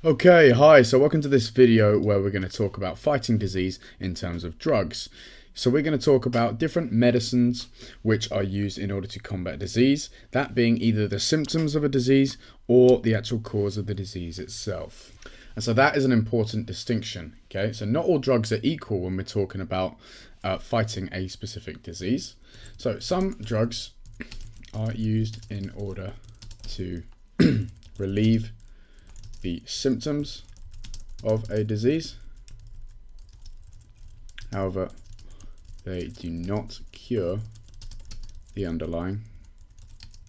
Okay, hi, so welcome to this video where we're going to talk about fighting disease in terms of drugs. So we're going to talk about different medicines which are used in order to combat disease, that being either the symptoms of a disease or the actual cause of the disease itself. And so that is an important distinction, okay? So not all drugs are equal when we're talking about fighting a specific disease. So some drugs are used in order to relieve the symptoms of a disease. However, they do not cure the underlying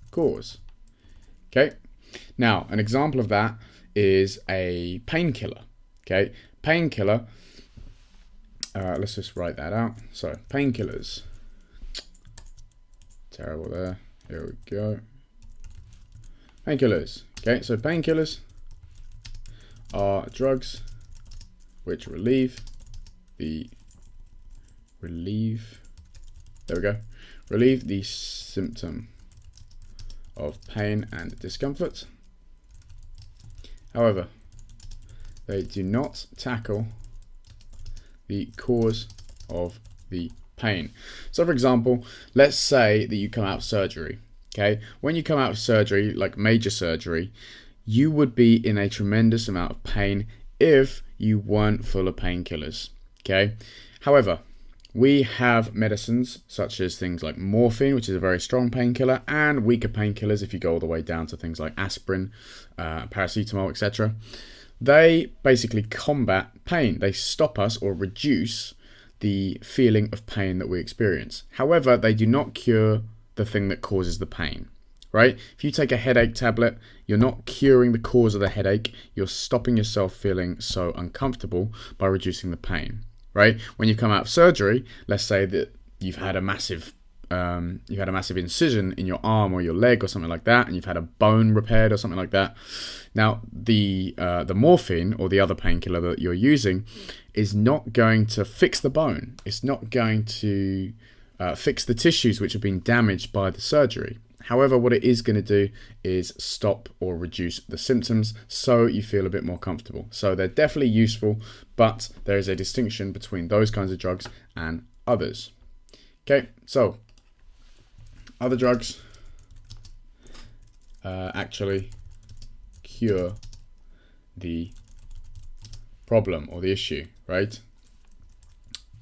cause. Okay, now an example of that is a painkiller. Okay, painkiller, let's just write that out. So painkillers, terrible there, here we go. Painkillers, okay, so painkillers are drugs which relieve the symptom of pain and discomfort. However, they do not tackle the cause of the pain. So for example, let's say that you come out of surgery. Okay, when you come out of surgery, like major surgery, you would be in a tremendous amount of pain if you weren't full of painkillers. Okay, however, we have medicines such as things like morphine, which is a very strong painkiller, and weaker painkillers if you go all the way down to things like aspirin, paracetamol, etc. They basically combat pain. They stop us or reduce the feeling of pain that we experience. However, they do not cure the thing that causes the pain. Right? If you take a headache tablet, you're not curing the cause of the headache. You're stopping yourself feeling so uncomfortable by reducing the pain. Right? When you come out of surgery, let's say that you've had a massive incision in your arm or your leg or something like that, and you've had a bone repaired or something like that. Now, the morphine or the other painkiller that you're using is not going to fix the bone. It's not going to fix the tissues which have been damaged by the surgery. However, what it is going to do is stop or reduce the symptoms so you feel a bit more comfortable. So they're definitely useful, but there is a distinction between those kinds of drugs and others. Okay, so other drugs actually cure the problem or the issue, right?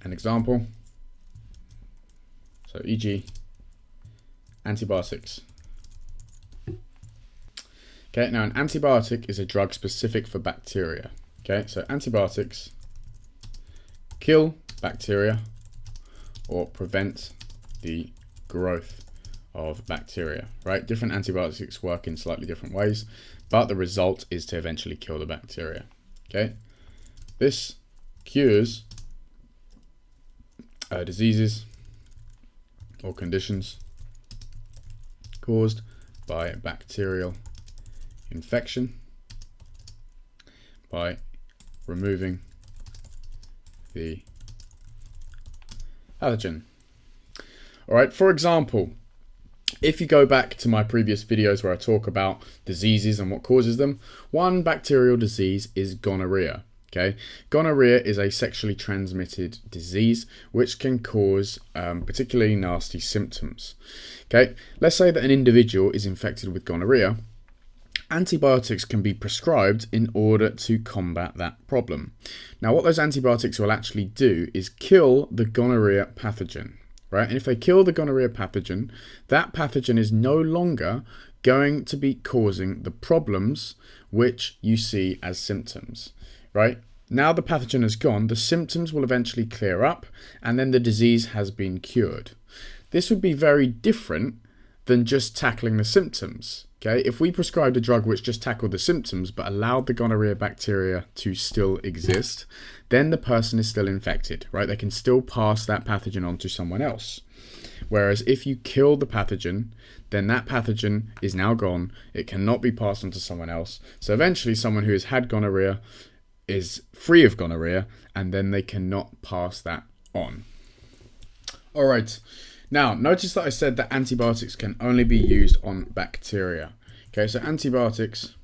An example, so e.g. antibiotics. Okay, now an antibiotic is a drug specific for bacteria. Okay, so antibiotics kill bacteria or prevent the growth of bacteria, right? Different antibiotics work in slightly different ways, but the result is to eventually kill the bacteria. Okay, this cures diseases or conditions caused by bacterial infection by removing the pathogen. All right, for example, if you go back to my previous videos where I talk about diseases and what causes them, one bacterial disease is gonorrhea. Okay, gonorrhea is a sexually transmitted disease which can cause particularly nasty symptoms. Okay, let's say that an individual is infected with gonorrhea. Antibiotics can be prescribed in order to combat that problem. Now, what those antibiotics will actually do is kill the gonorrhea pathogen, right? And if they kill the gonorrhea pathogen, that pathogen is no longer going to be causing the problems which you see as symptoms. Right? Now the pathogen is gone, the symptoms will eventually clear up, and then the disease has been cured. This would be very different than just tackling the symptoms. Okay? If we prescribed a drug which just tackled the symptoms but allowed the gonorrhea bacteria to still exist, then the person is still infected, right? They can still pass that pathogen on to someone else. Whereas if you kill the pathogen, then that pathogen is now gone. It cannot be passed on to someone else. So eventually someone who has had gonorrhea is free of gonorrhea, and then they cannot pass that on. All right, now notice that I said that antibiotics can only be used on bacteria. Okay, so antibiotics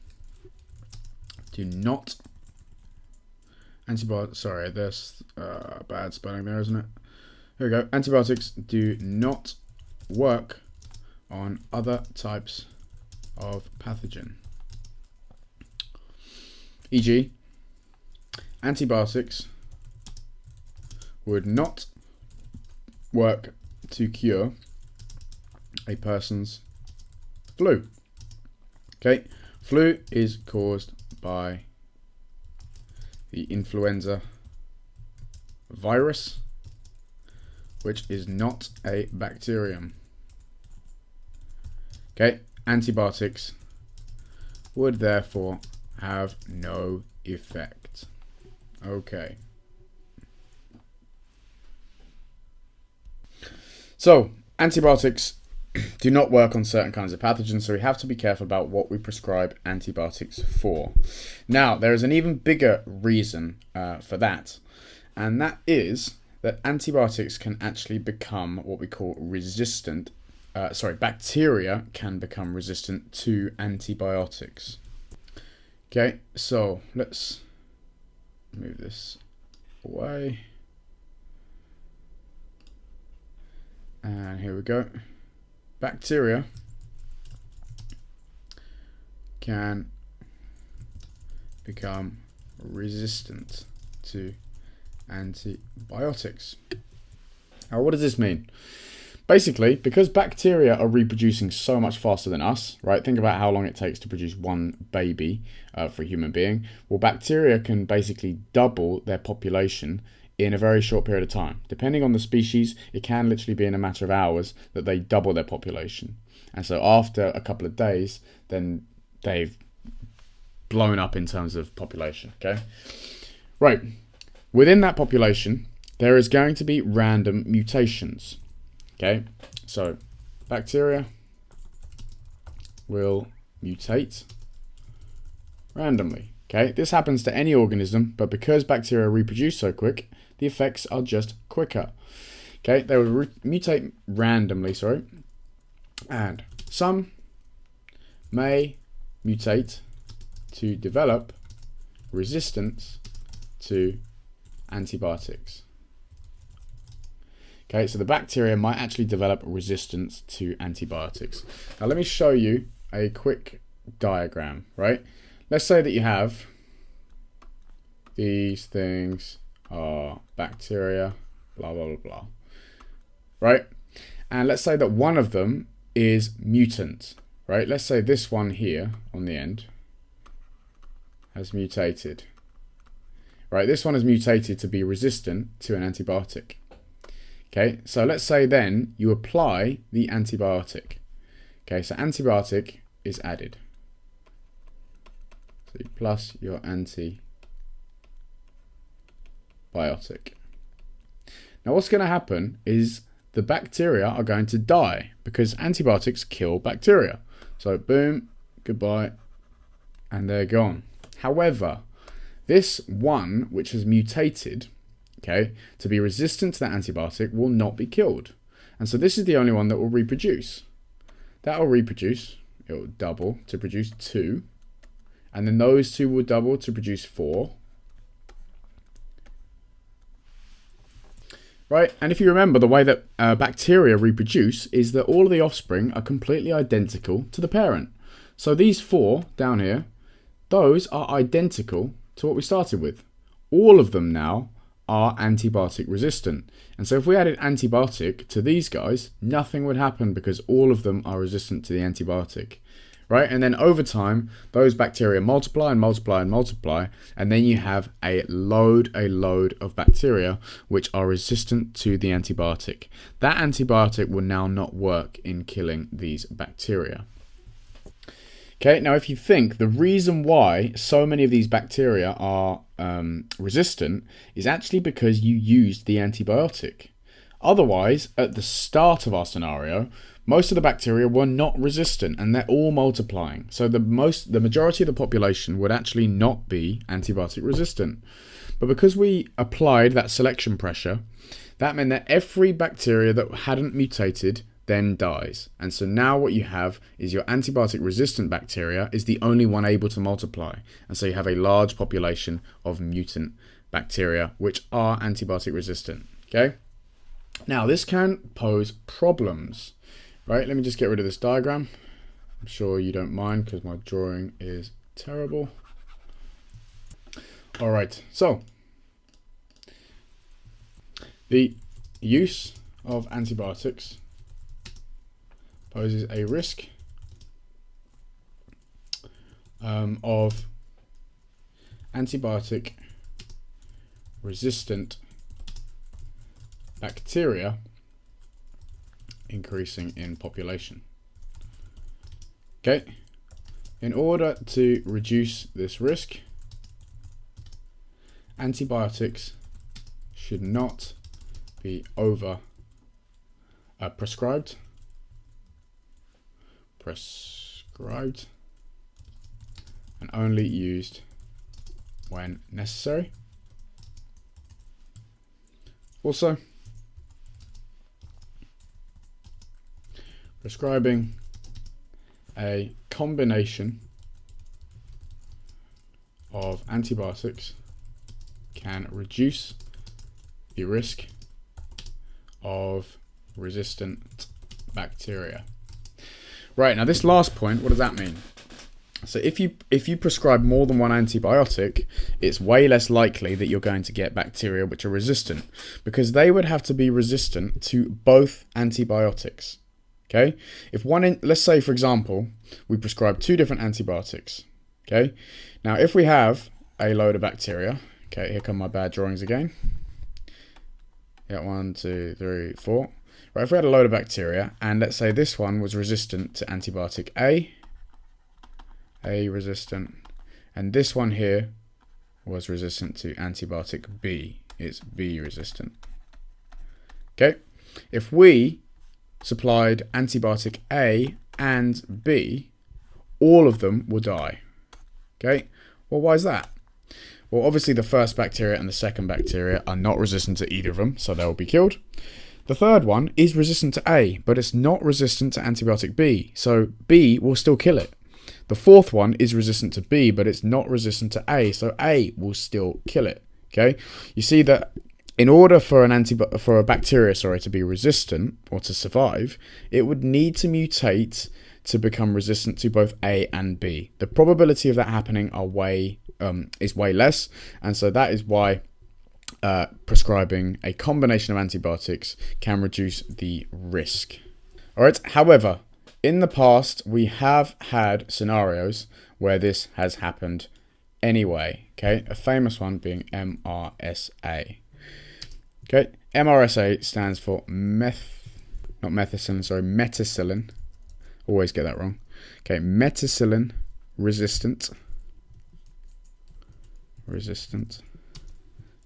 do not antibiotics. Sorry, there's bad spelling there, isn't it? Here we go. Antibiotics do not work on other types of pathogen. E.g., antibiotics would not work to cure a person's flu. Okay, flu is caused by the influenza virus, which is not a bacterium. Okay, antibiotics would therefore have no effect. Okay. So, antibiotics do not work on certain kinds of pathogens, so we have to be careful about what we prescribe antibiotics for. Now, there is an even bigger reason for that, and that is that antibiotics can actually become what we call resistant. Bacteria can become resistant to antibiotics. Okay, so let's move this away. And here we go. Bacteria can become resistant to antibiotics. Now, what does this mean? Basically, because bacteria are reproducing so much faster than us, right? Think about how long it takes to produce one baby for a human being. Well, bacteria can basically double their population in a very short period of time. Depending on the species, it can literally be in a matter of hours that they double their population. And so after a couple of days, then they've blown up in terms of population, okay? Right, within that population, there is going to be random mutations, okay? So bacteria will mutate randomly, okay? This happens to any organism, but because bacteria reproduce so quick, the effects are just quicker. Okay, they will mutate randomly, and some may mutate to develop resistance to antibiotics. Okay, so the bacteria might actually develop resistance to antibiotics. Now let me show you a quick diagram, right? Let's say that you have these things are bacteria, blah, blah, blah, blah, right? And let's say that one of them is mutant, right? Let's say this one here on the end has mutated, right? This one has mutated to be resistant to an antibiotic. Okay, so let's say then you apply the antibiotic. Okay, so antibiotic is added. So you plus your antibiotic. Now what's going to happen is the bacteria are going to die because antibiotics kill bacteria. So boom, goodbye, and they're gone. However, this one which has mutated, okay, to be resistant to that antibiotic will not be killed. And so this is the only one that will reproduce. That will reproduce, it will double to produce 2, and then those 2 will double to produce 4. Right, and if you remember, the way that bacteria reproduce is that all of the offspring are completely identical to the parent. So these 4 down here, those are identical to what we started with. All of them now are antibiotic resistant. And so if we added antibiotic to these guys, nothing would happen because all of them are resistant to the antibiotic. Right, and then over time, those bacteria multiply and multiply and multiply, and then you have a load of bacteria which are resistant to the antibiotic. That antibiotic will now not work in killing these bacteria. Okay, now if you think the reason why so many of these bacteria are resistant is actually because you used the antibiotic. Otherwise, at the start of our scenario, most of the bacteria were not resistant and they're all multiplying. So the majority of the population would actually not be antibiotic resistant. But because we applied that selection pressure, that meant that every bacteria that hadn't mutated then dies. And so now what you have is your antibiotic resistant bacteria is the only one able to multiply. And so you have a large population of mutant bacteria which are antibiotic resistant. Okay. Now this can pose problems, right? Let me just get rid of this diagram. I'm sure you don't mind because my drawing is terrible. All right, so the use of antibiotics poses a risk of antibiotic resistant bacteria increasing in population. Okay, in order to reduce this risk, antibiotics should not be prescribed and only used when necessary. Also, prescribing a combination of antibiotics can reduce the risk of resistant bacteria. Right, now this last point, what does that mean? So if you prescribe more than one antibiotic, it's way less likely that you're going to get bacteria which are resistant, because they would have to be resistant to both antibiotics. Okay? Let's say for example, we prescribe 2 different antibiotics. Okay? Now if we have a load of bacteria, okay, here come my bad drawings again. Yeah, 1, 2, 3, 4. Right, if we had a load of bacteria, and let's say this one was resistant to antibiotic A resistant, and this one here was resistant to antibiotic B, it's B resistant. Okay, if we supplied antibiotic A and B, all of them will die. Okay, well, why is that? Well, obviously the first bacteria and the second bacteria are not resistant to either of them, so they will be killed. The third one is resistant to A, but it's not resistant to antibiotic B, so B will still kill it. The fourth one is resistant to B, but it's not resistant to A, so A will still kill it. Okay, you see that in order for a bacteria to be resistant or to survive, it would need to mutate to become resistant to both A and B. The probability of that happening is way less, and so that is why prescribing a combination of antibiotics can reduce the risk. All right. However, in the past, we have had scenarios where this has happened anyway. Okay, a famous one being MRSA. Okay, MRSA stands for methicillin. Always get that wrong. Okay, methicillin resistant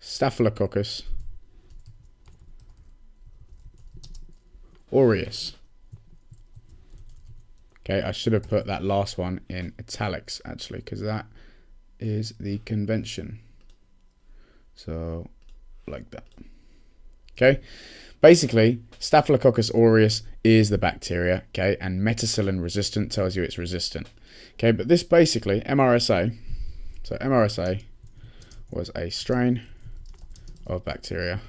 Staphylococcus aureus. Okay, I should have put that last one in italics actually, because that is the convention. So, like that. Okay, basically, Staphylococcus aureus is the bacteria, okay, and methicillin resistant tells you it's resistant. Okay, but this basically, MRSA, so MRSA was a strain of bacteria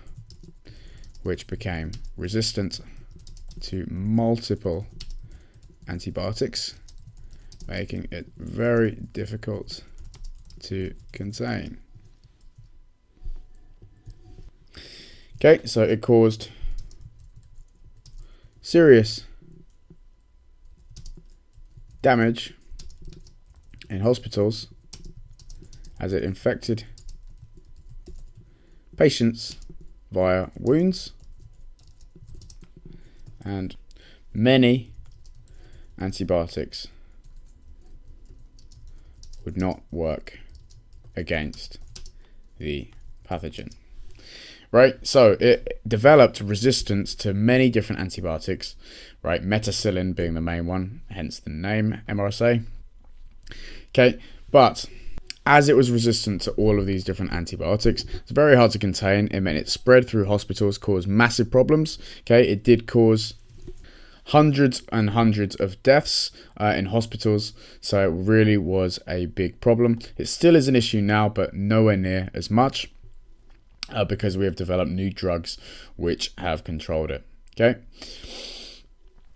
which became resistant to multiple antibiotics, making it very difficult to contain. Okay, so it caused serious damage in hospitals as it infected patients via wounds, and many antibiotics would not work against the pathogen. Right, so it developed resistance to many different antibiotics, right? Methicillin being the main one, hence the name MRSA. Okay, but as it was resistant to all of these different antibiotics, it's very hard to contain. It meant it spread through hospitals, caused massive problems. Okay, it did cause hundreds and hundreds of deaths in hospitals. So it really was a big problem. It still is an issue now, but nowhere near as much because we have developed new drugs which have controlled it. Okay.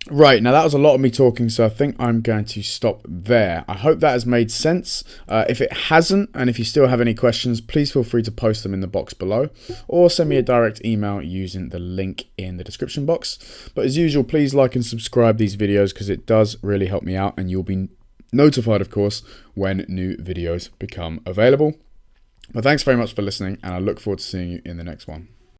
Right, now that was a lot of me talking, so I think I'm going to stop there. I hope that has made sense. If it hasn't, and if you still have any questions, please feel free to post them in the box below, or send me a direct email using the link in the description box. But as usual, please like and subscribe these videos because it does really help me out, and you'll be notified, of course, when new videos become available. But thanks very much for listening, and I look forward to seeing you in the next one.